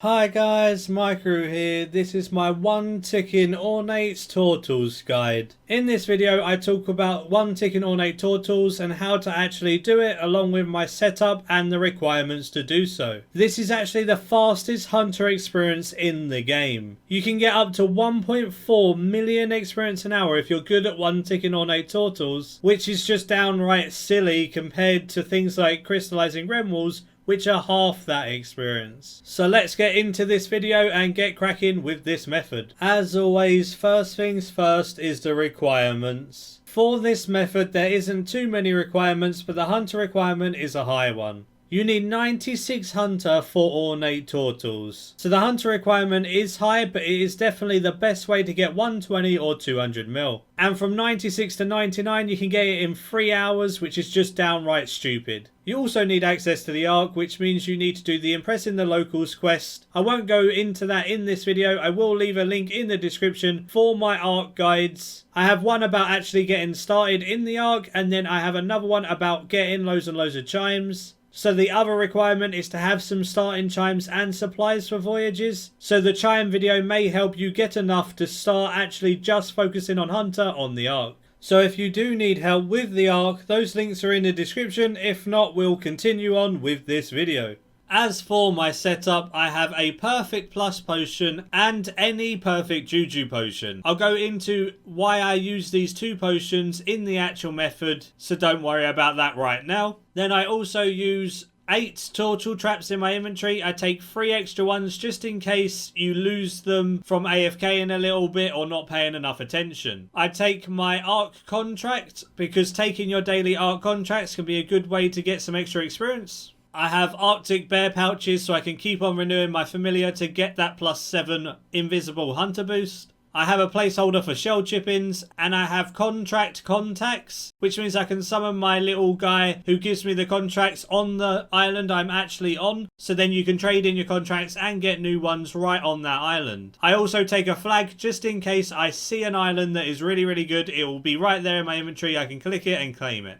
Hi guys, Maikeru here. This is my one ticking Ornate Tortles guide. In this video I talk about one ticking Ornate Tortles and how to actually do it along with my setup and the requirements to do so. This is actually the fastest hunter experience in the game. You can get up to 1.4 million experience an hour if you're good at one ticking Ornate Tortles, which is just downright silly compared to things like crystallizing Gremwalls, which are half that experience. So let's get into this video and get cracking with this method. As always, first things first is the requirements. For this method there isn't too many requirements, but the hunter requirement is a high one. You need 96 hunter for Ornate Tortles. So the hunter requirement is high, but it is definitely the best way to get 120 or 200 mil. And from 96 to 99 you can get it in 3 hours, which is just downright stupid. You also need access to the Ark, which means you need to do the Impressing the Locals quest. I won't go into that in this video. I will leave a link in the description for my Ark guides. I have one about actually getting started in the Ark, and then I have another one about getting loads and loads of chimes. So the other requirement is to have some starting chimes and supplies for voyages. So the chime video may help you get enough to start actually just focusing on hunter on the Ark. So if you do need help with the Ark, those links are in the description. If not, we'll continue on with this video. As for my setup, I have a perfect plus potion and any perfect juju potion. I'll go into why I use these two potions in the actual method, so don't worry about that right now. Then I also use 8 tortle traps in my inventory. I take 3 extra ones just in case you lose them from AFK in a little bit or not paying enough attention. I take my Ark contract because taking your daily Ark contracts can be a good way to get some extra experience. I have Arctic bear pouches so I can keep on renewing my familiar to get that +7 invisible hunter boost. I have a placeholder for shell chippings, and I have contract contacts, which means I can summon my little guy who gives me the contracts on the island I'm actually on, so then you can trade in your contracts and get new ones right on that island. I also take a flag just in case I see an island that is really good. It will be right there in my inventory. I can click it and claim it.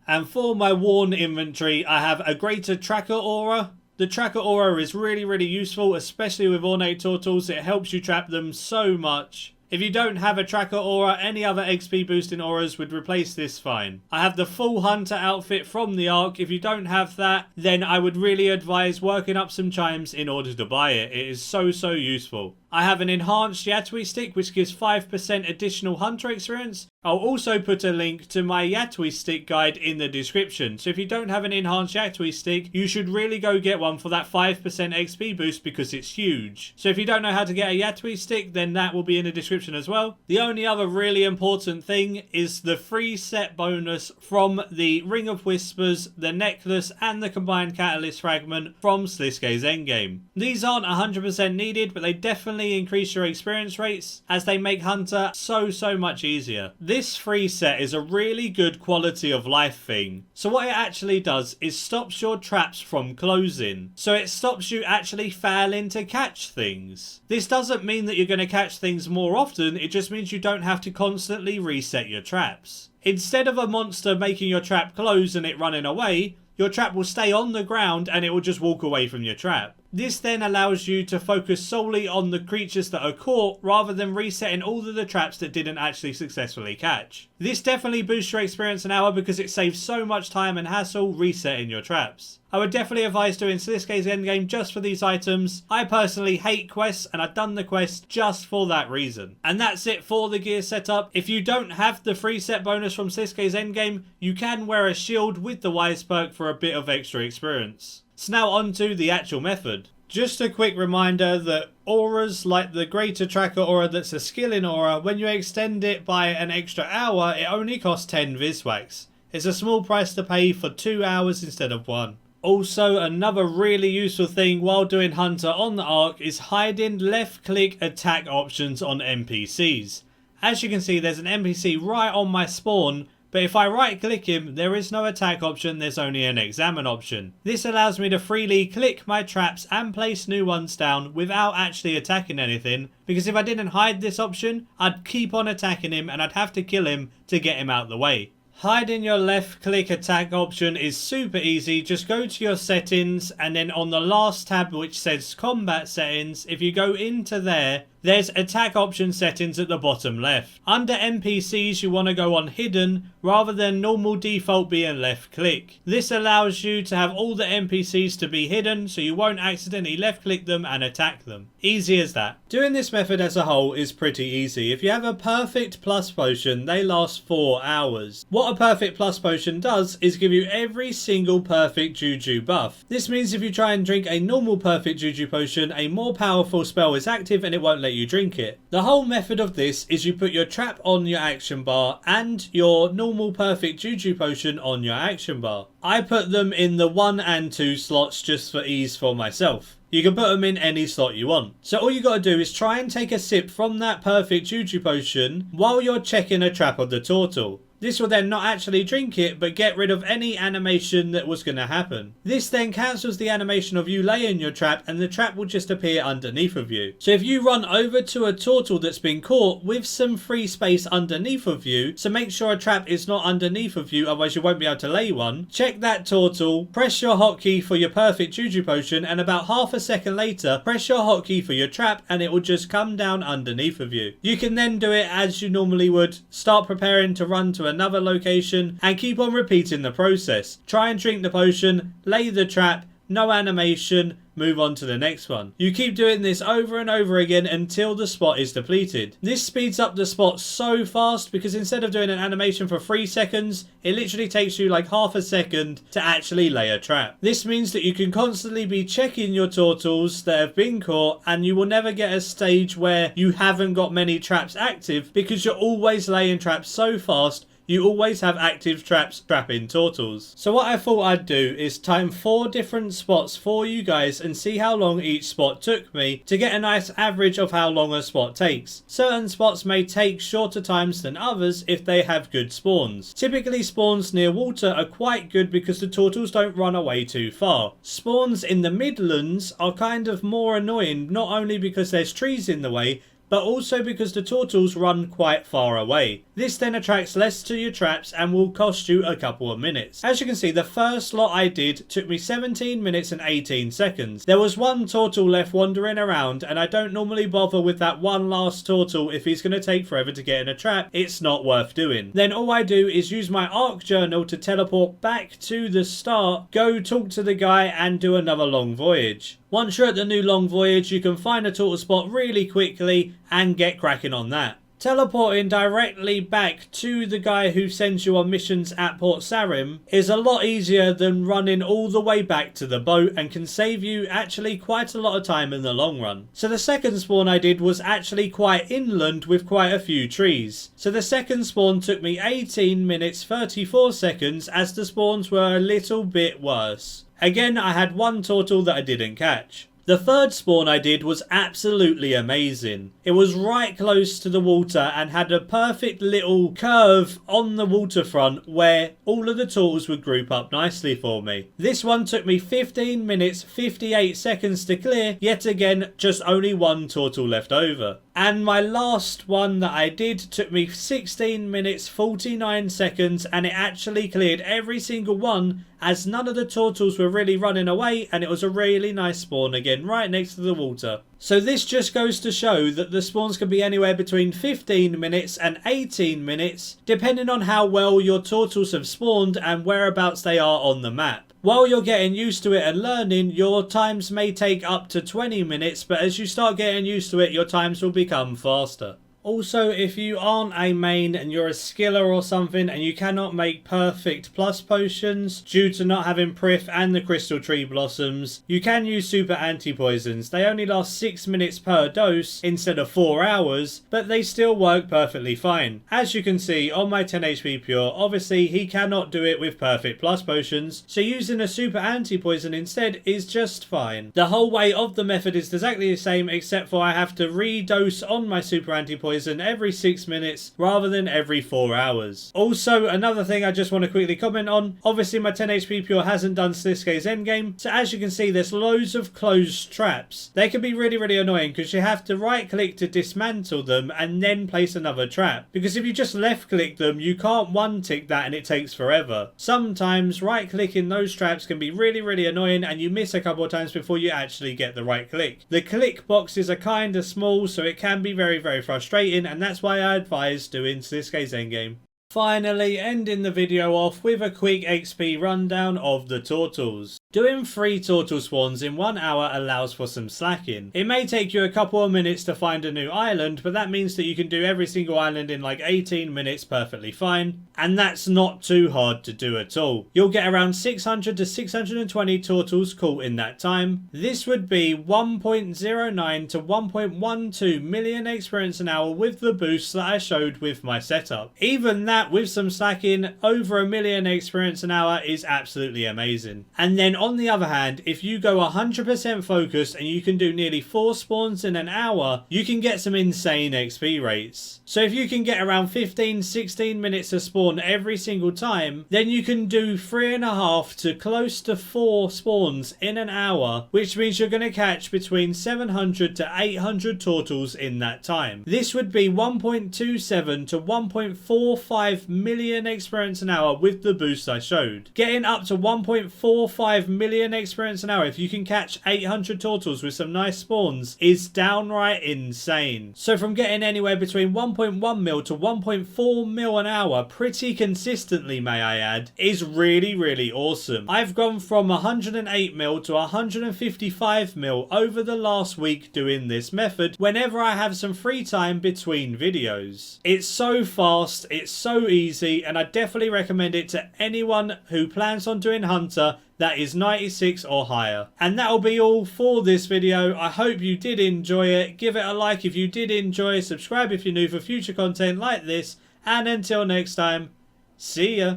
And for my worn inventory, I have a greater tracker aura. The tracker aura is really useful, especially with Ornate Tortles. It helps you trap them so much. If you don't have a tracker aura, any other XP boosting auras would replace this fine. I have the full hunter outfit from the Ark. If you don't have that, then I would really advise working up some chimes in order to buy it. It is so useful. I have an enhanced Yatui stick which gives 5% additional hunter experience. I'll also put a link to my Yatui stick guide in the description. So if you don't have an enhanced Yatui stick, you should really go get one for that 5% XP boost because it's huge. So if you don't know how to get a Yatui stick, then that will be in the description as well. The only other really important thing is the free set bonus from the Ring of Whispers, the necklace and the combined catalyst fragment from Sliske's endgame. These aren't 100% needed, but they definitely increase your experience rates as they make hunter so much easier. This free set is a really good quality of life thing. So what it actually does is stops your traps from closing. So it stops you actually failing to catch things. This doesn't mean that you're going to catch things more often, it just means you don't have to constantly reset your traps. Instead of a monster making your trap close and it running away, your trap will stay on the ground and it will just walk away from your trap. This then allows you to focus solely on the creatures that are caught rather than resetting all of the traps that didn't actually successfully catch. This definitely boosts your experience an hour because it saves so much time and hassle resetting your traps. I would definitely advise doing Sliske's endgame just for these items. I personally hate quests and I've done the quest just for that reason. And that's it for the gear setup. If you don't have the free set bonus from Sliske's endgame, you can wear a shield with the Wise perk for a bit of extra experience. So now on to the actual method. Just a quick reminder that auras like the greater tracker aura that's a skilling aura, when you extend it by an extra hour, it only costs 10 Viswax. It's a small price to pay for 2 hours instead of 1. Also, another really useful thing while doing hunter on the Ark is hiding left click attack options on NPCs. As you can see, there's an NPC right on my spawn, but if I right click him, there is no attack option, there's only an examine option. This allows me to freely click my traps and place new ones down without actually attacking anything, because if I didn't hide this option, I'd keep on attacking him and I'd have to kill him to get him out of the way. Hiding your left click attack option is super easy. Just go to your settings and then on the last tab which says combat settings, if you go into there, there's attack option settings at the bottom left. Under NPCs you want to go on hidden rather than normal default being left click. This allows you to have all the NPCs to be hidden so you won't accidentally left click them and attack them. Easy as that. Doing this method as a whole is pretty easy. If you have a perfect plus potion, they last 4 hours. What a perfect plus potion does is give you every single perfect juju buff. This means if you try and drink a normal perfect juju potion, a more powerful spell is active and it won't let you drink it. The whole method of this is you put your trap on your action bar and your normal perfect juju potion on your action bar. I put them in the 1 and 2 slots just for ease for myself. You can put them in any slot you want. So all you got to do is try and take a sip from that perfect juju potion while you're checking a trap of the turtle. This will then not actually drink it, but get rid of any animation that was going to happen. This then cancels the animation of you laying your trap, and the trap will just appear underneath of you. So if you run over to a turtle that's been caught with some free space underneath of you, so make sure a trap is not underneath of you, otherwise you won't be able to lay one. Check that turtle, press your hotkey for your perfect juju potion, and about half a second later, press your hotkey for your trap, and it will just come down underneath of you. You can then do it as you normally would. Start preparing to run to another location and keep on repeating the process. Try and drink the potion, lay the trap, no animation, move on to the next one. You keep doing this over and over again until the spot is depleted. This speeds up the spot so fast because instead of doing an animation for 3 seconds, it literally takes you like half a second to actually lay a trap. This means that you can constantly be checking your turtles that have been caught, and you will never get a stage where you haven't got many traps active because you're always laying traps so fast. You always have active traps trapping turtles. So what I thought I'd do is time 4 different spots for you guys and see how long each spot took me to get a nice average of how long a spot takes. Certain spots may take shorter times than others if they have good spawns. Typically spawns near water are quite good because the turtles don't run away too far. Spawns in the Midlands are kind of more annoying, not only because there's trees in the way, but also because the turtles run quite far away. This then attracts less to your traps and will cost you a couple of minutes. As you can see, the first lot I did took me 17 minutes and 18 seconds. There was one turtle left wandering around, and I don't normally bother with that one last turtle if he's going to take forever to get in a trap. It's not worth doing. Then all I do is use my arc journal to teleport back to the start, go talk to the guy and do another long voyage. Once you're at the new long voyage, you can find a turtle spot really quickly and get cracking on that. Teleporting directly back to the guy who sends you on missions at Port Sarim is a lot easier than running all the way back to the boat and can save you actually quite a lot of time in the long run. So the second spawn I did was actually quite inland with quite a few trees. So the second spawn took me 18 minutes 34 seconds as the spawns were a little bit worse. Again, I had one turtle that I didn't catch. The third spawn I did was absolutely amazing. It was right close to the water and had a perfect little curve on the waterfront where all of the turtles would group up nicely for me. This one took me 15 minutes 58 seconds to clear, yet again just only one turtle left over. And my last one that I did took me 16 minutes 49 seconds and it actually cleared every single one as none of the turtles were really running away, and it was a really nice spawn again right next to the water. So this just goes to show that the spawns can be anywhere between 15 minutes and 18 minutes depending on how well your turtles have spawned and whereabouts they are on the map. While you're getting used to it and learning, your times may take up to 20 minutes, but as you start getting used to it, your times will become faster. Also, if you aren't a main and you're a skiller or something and you cannot make perfect plus potions due to not having Prif and the crystal tree blossoms, you can use super anti-poisons. They only last 6 minutes per dose instead of 4 hours, but they still work perfectly fine. As you can see on my 10 HP pure, obviously he cannot do it with perfect plus potions, so using a super anti-poison instead is just fine. The whole way of the method is exactly the same, except for I have to re-dose on my super anti-poison poison every 6 minutes rather than every 4 hours. Also, another thing I just want to quickly comment on, obviously my 10 HP Pure hasn't done Sliske's endgame, so as you can see there's loads of closed traps. They can be really annoying because you have to right click to dismantle them and then place another trap, because if you just left click them you can't one tick that and it takes forever. Sometimes right clicking those traps can be really annoying and you miss a couple of times before you actually get the right click. The click boxes are kind of small, so it can be very frustrating, and that's why I advise doing Sliske's endgame. Finally, ending the video off with a quick XP rundown of the Tortles. Doing 3 Tortle spawns in 1 hour allows for some slacking. It may take you a couple of minutes to find a new island, but that means that you can do every single island in like 18 minutes perfectly fine, and that's not too hard to do at all. You'll get around 600 to 620 Tortles caught in that time. This would be 1.09 to 1.12 million experience an hour with the boost that I showed with my setup. Even that with some slacking, over a million experience an hour is absolutely amazing. And then on the other hand, if you go 100% focused and you can do nearly 4 spawns in an hour, you can get some insane XP rates. So if you can get around 15-16 minutes to spawn every single time, then you can do 3.5 to close to 4 spawns in an hour, which means you're going to catch between 700 to 800 Tortles in that time. This would be 1.27 to 1.45 million experience an hour with the boost I showed. Getting up to 1.45 million experience an hour if you can catch 800 Tortles with some nice spawns is downright insane. So from getting anywhere between 1.1 mil to 1.4 mil an hour pretty consistently, may I add, is really awesome. I've gone from 108 mil to 155 mil over the last week doing this method whenever I have some free time between videos. It's so fast, it's so easy, and I definitely recommend it to anyone who plans on doing Hunter that is 96 or higher. And that'll be all for this video. I hope you did enjoy it. Give it a like if you did enjoy, subscribe if you're new for future content like this, and until next time, see ya.